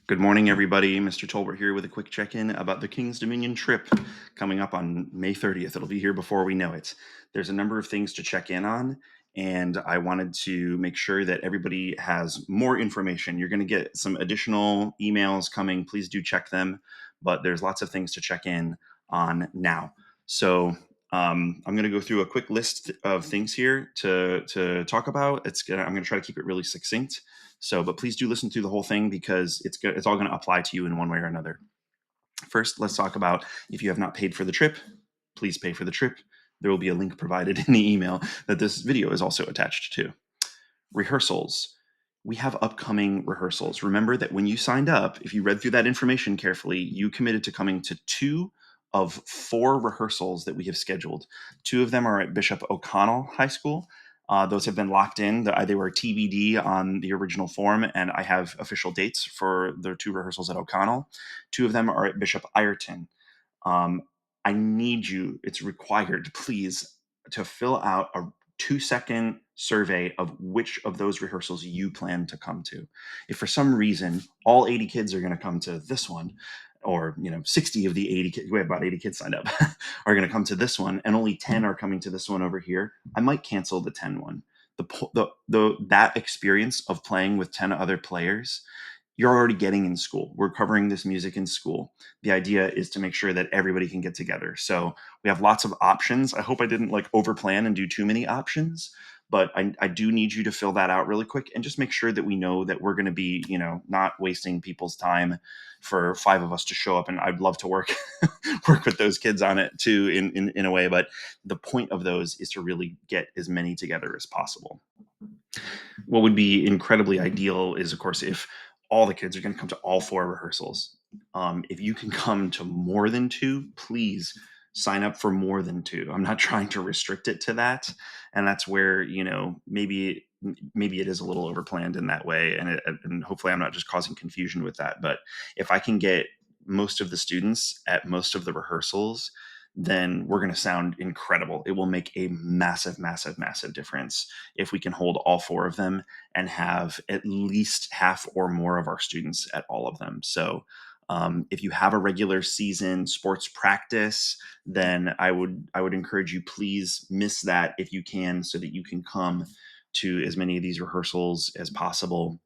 Good morning, everybody. Mr. Tolbert here with a quick check-in about the King's Dominion trip coming up on May 30th. It'll be here before we know it. There's a number of things to check in on, and I wanted to make sure that everybody has more information. You're going to get some additional emails coming. Please do check them, but there's lots of things to check in on now. So I'm going to go through a quick list of things here to talk about. I'm going to try to keep it really succinct. So, but please do listen through the whole thing because it's all going to apply to you in one way or another. First, let's talk about if you have not paid for the trip, please pay for the trip. There will be a link provided in the email that this video is also attached to. Rehearsals. We have upcoming rehearsals. Remember that when you signed up, if you read through that information carefully, you committed to coming to 2 of 4 rehearsals that we have scheduled. 2 of them are at Bishop O'Connell High School. Those have been locked in. They were TBD on the original form, and I have official dates for the 2 rehearsals at O'Connell. 2 of them are at Bishop Ireton. Um, I need you, it's required, please, to fill out a 2-second survey of which of those rehearsals you plan to come to. If for some reason all 80 kids are going to come to this one, or 60 of the 80 kids, we have about 80 kids signed up, are going to come to this one, and only 10 are coming to this one over here, I might cancel the 10 one. That experience of playing with 10 other players, you're already getting in school. We're covering this music in school. The idea is to make sure that everybody can get together. So we have lots of options. I hope I didn't overplan and do too many options, but I do need you to fill that out really quick and just make sure that we know that we're going to be, not wasting people's time for 5 of us to show up. And I'd love to work work with those kids on it too in a way. But the point of those is to really get as many together as possible. What would be incredibly ideal is, of course, if all the kids are going to come to all 4 rehearsals. If you can come to more than 2, please sign up for more than 2. I'm not trying to restrict it to that, and that's where maybe it is a little overplanned in that way, and hopefully I'm not just causing confusion with that. But if I can get most of the students at most of the rehearsals, then we're going to sound incredible. It will make a massive, massive, massive difference if we can hold all 4 of them and have at least half or more of our students at all of them. So if you have a regular season sports practice, then I would encourage you, please miss that if you can, so that you can come to as many of these rehearsals as possible.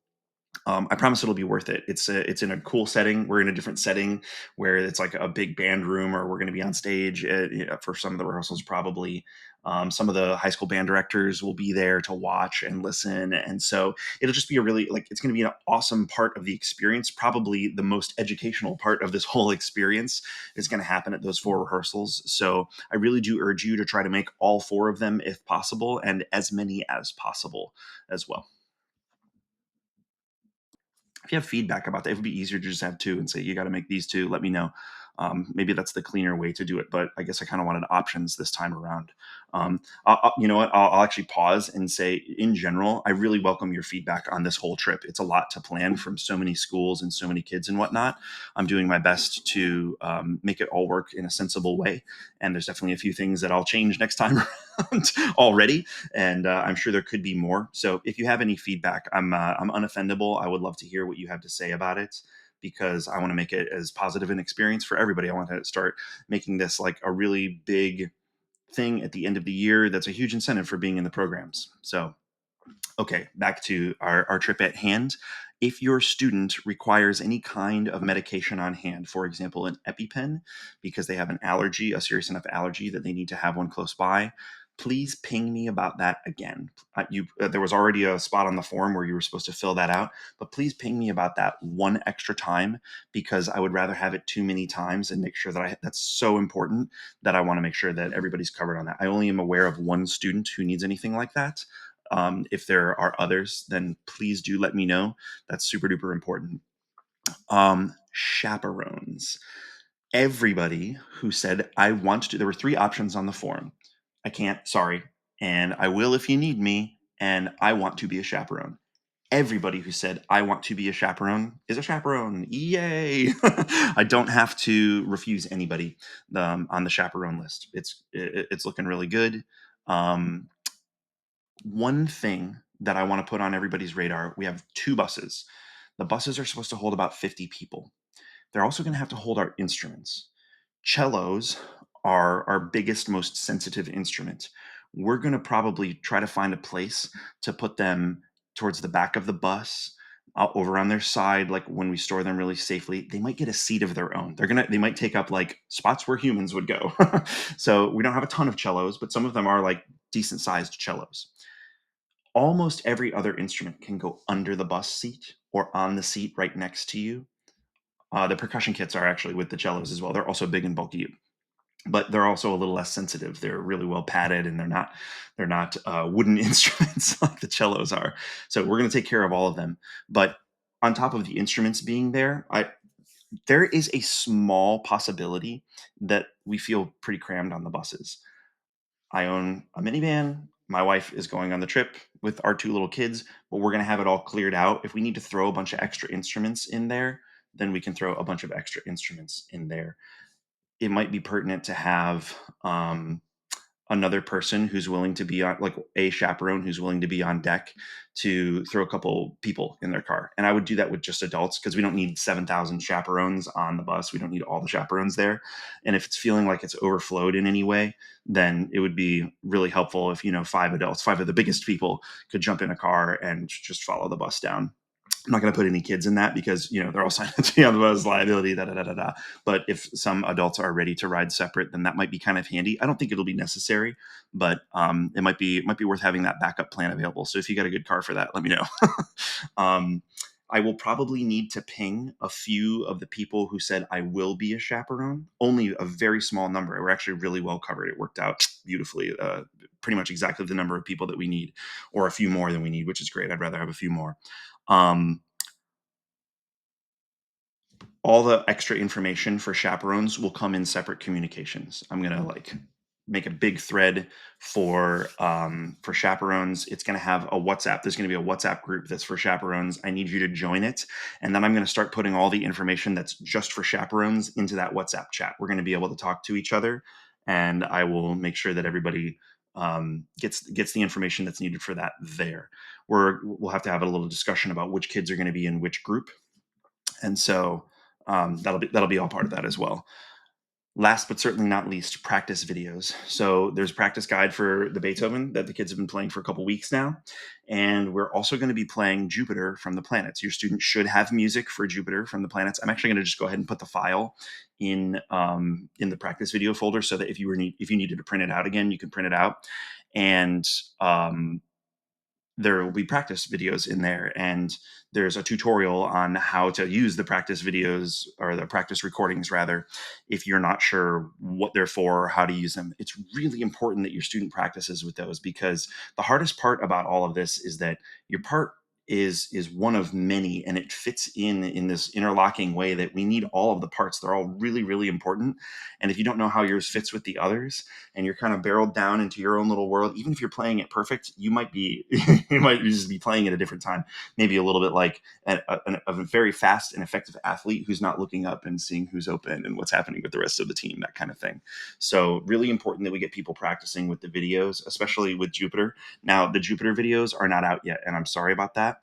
I promise it'll be worth it. It's in a cool setting. We're in a different setting where it's like a big band room, or we're going to be on stage for some of the rehearsals. Probably some of the high school band directors will be there to watch and listen, and so it'll just be a really it's going to be an awesome part of the experience. Probably the most educational part of this whole experience is going to happen at those 4 rehearsals. So I really do urge you to try to make all 4 of them if possible, and as many as possible as well. If you have feedback about that, it would be easier to just have 2 and say, you got to make these 2. Let me know. Maybe that's the cleaner way to do it, but I guess I kind of wanted options this time around. You know what? I'll actually pause and say, in general, I really welcome your feedback on this whole trip. It's a lot to plan from so many schools and so many kids and whatnot. I'm doing my best to make it all work in a sensible way. And there's definitely a few things that I'll change next time around already, and I'm sure there could be more. So if you have any feedback, I'm unoffendable. I would love to hear what you have to say about it, because I want to make it as positive an experience for everybody. I want to start making this like a really big thing at the end of the year. That's a huge incentive for being in the programs. So okay, back to our trip at hand. If your student requires any kind of medication on hand, for example, an EpiPen, because they have an allergy, a serious enough allergy that they need to have one close by, please ping me about that again. There was already a spot on the form where you were supposed to fill that out, but please ping me about that one extra time, because I would rather have it too many times and make sure that that's so important that I want to make sure that everybody's covered on that. I only am aware of one student who needs anything like that. If there are others, then please do let me know. That's super duper important. Chaperones. Everybody who said, I want to, there were 3 options on the form. I can't, sorry. And I will if you need me. And I want to be a chaperone. Everybody who said, I want to be a chaperone is a chaperone. Yay. I don't have to refuse anybody on the chaperone list. It's looking really good. One thing that I want to put on everybody's radar, we have 2 buses. The buses are supposed to hold about 50 people. They're also going to have to hold our instruments. Cellos are our biggest, most sensitive instrument. We're going to probably try to find a place to put them towards the back of the bus, over on their side, like when we store them really safely. They might get a seat of their own. They might take up like spots where humans would go. So we don't have a ton of cellos, but some of them are like decent sized cellos. Almost every other instrument can go under the bus seat or on the seat right next to you. The percussion kits are actually with the cellos as well. They're also big and bulky, but they're also a little less sensitive. They're really well padded, and they're not wooden instruments like the cellos are. So we're going to take care of all of them. But on top of the instruments being there, there is a small possibility that we feel pretty crammed on the buses. I own a minivan. My wife is going on the trip with our two little kids, but we're going to have it all cleared out. If we need to throw a bunch of extra instruments in there, then we can throw a bunch of extra instruments in there. It might be pertinent to have another person who's willing to be on, like a chaperone who's willing to be on deck to throw a couple people in their car. And I would do that with just adults because we don't need 7,000 chaperones on the bus. We don't need all the chaperones there. And if it's feeling like it's overflowed in any way, then it would be really helpful if, five adults, five of the biggest people could jump in a car and just follow the bus down. I'm not going to put any kids in that because they're all signed up to be on the bus, liability, da da da da da. But if some adults are ready to ride separate, then that might be kind of handy. I don't think it'll be necessary, but it might be worth having that backup plan available. So if you got a good car for that, let me know. um, I will probably need to ping a few of the people who said I will be a chaperone. Only a very small number. We're actually really well covered. It worked out beautifully. Pretty much exactly the number of people that we need, or a few more than we need, which is great. I'd rather have a few more. Um, all the extra information for chaperones will come in separate communications. I'm gonna like make a big thread for chaperones. It's gonna have a WhatsApp. There's gonna be a WhatsApp group that's for chaperones. I need you to join it, and then I'm gonna start putting all the information that's just for chaperones into that WhatsApp chat. We're gonna be able to talk to each other, and I will make sure that everybody gets the information that's needed for that there. We'll have to have a little discussion about which kids are going to be in which group, and so that'll be all part of that as well. Last but certainly not least, practice videos. So there's a practice guide for the Beethoven that the kids have been playing for a couple weeks now, and we're also going to be playing Jupiter from the Planets. Your students should have music for Jupiter from the Planets. I'm actually going to just go ahead and put the file in the practice video folder so that if you needed to print it out again, you can print it out. And there will be practice videos in there, and there's a tutorial on how to use the practice videos, or the practice recordings rather, if you're not sure what they're for or how to use them. It's really important that your student practices with those, because the hardest part about all of this is that your part is one of many, and it fits in this interlocking way that we need all of the parts. They're all really, really important, and if you don't know how yours fits with the others, and you're kind of barreled down into your own little world, even if you're playing it perfect, you might be you might just be playing at a different time, maybe a little bit like a very fast and effective athlete who's not looking up and seeing who's open and what's happening with the rest of the team, that kind of thing. So really important that we get people practicing with the videos, especially with Jupiter. Now the Jupiter videos are not out yet, and I'm sorry about that,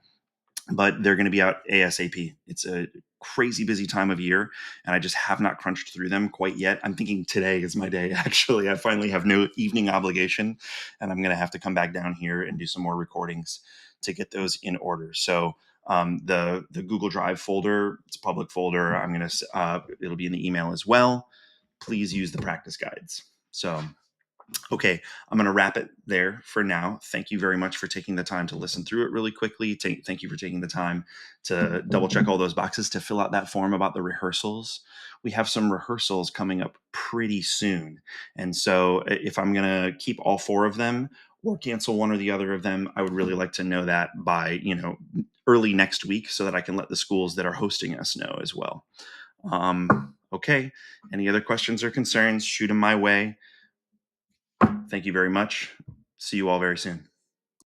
but they're going to be out ASAP. It's a crazy busy time of year, and I just have not crunched through them quite yet. I'm thinking today is my day. Actually, I finally have no evening obligation, and I'm going to have to come back down here and do some more recordings to get those in order. So the Google Drive folder, it's a public folder. It'll be in the email as well. Please use the practice guides. So okay, I'm going to wrap it there for now. Thank you very much for taking the time to listen through it really quickly. Thank you for taking the time to double check all those boxes to fill out that form about the rehearsals. We have some rehearsals coming up pretty soon. And so if I'm going to keep all four of them or cancel one or the other of them, I would really like to know that by, early next week so that I can let the schools that are hosting us know as well. Okay. Any other questions or concerns, shoot them my way. Thank you very much. See you all very soon.